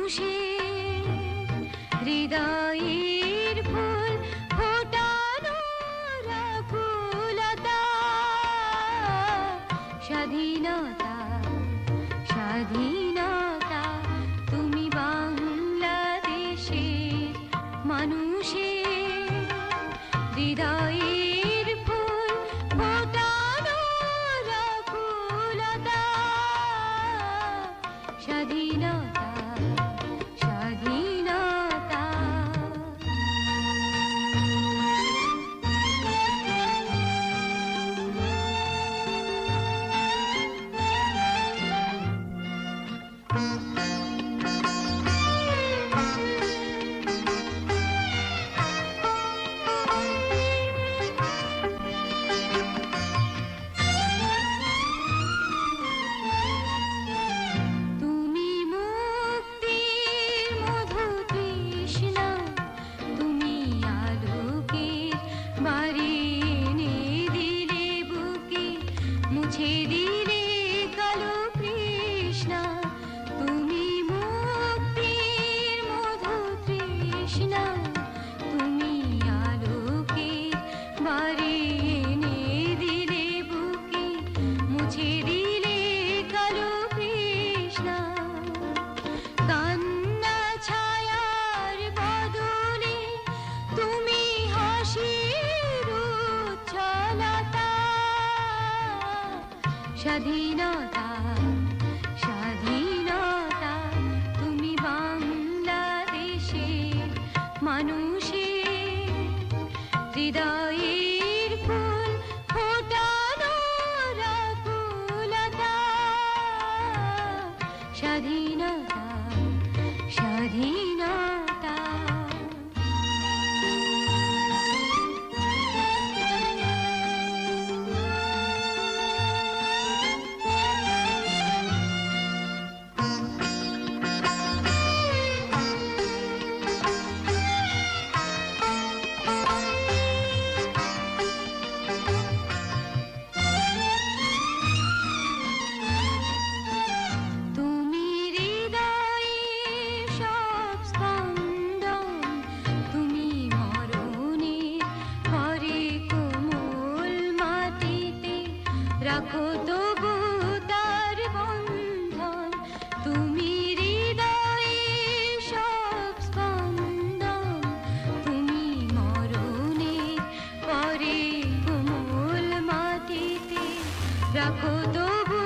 মানুষের হৃদয়ের ফুল ফোটানো রাখুলতা। স্বাধীনতা স্বাধীনতা তুমি বাংলাদেশের মানুষের হৃদয়ের ফুল ফোটানো রাখুলতা। স্বাধীনতা স্বাধীনতা। তুমি মুক্তির মধু তৃষ্ণা, তুমি আলোকের বাড়ি এনে দিলে বুকে, মুছে দিলে কালো কৃষ্ণা। তুমি মুক্তির মধু তৃষ্ণা, তুমি আলোকের বাড়ি এনে দিলে বুকে, মুছে দিলে কালো কৃষ্ণা। কান্না ছায়ার বদলে তুমি হাসির উচ্ছলতা। স্বাধীনতা স্বাধীনতা তুমি বাংলাদেশের মানুষের হৃদয়ের ফুল ফোটানো রাখুলতা। স্বাধীনতা স্বাধীনতা। তুমি হৃদয়ের সব স্পন্দন, তুমি মরণের পরে কোমল মাটিতে রাখো তবু তার বন্ধন। তুমি হৃদয়ের সব স্পন্দন, তুমি মরণের পরে কোমল মাটিতে রাখো তবু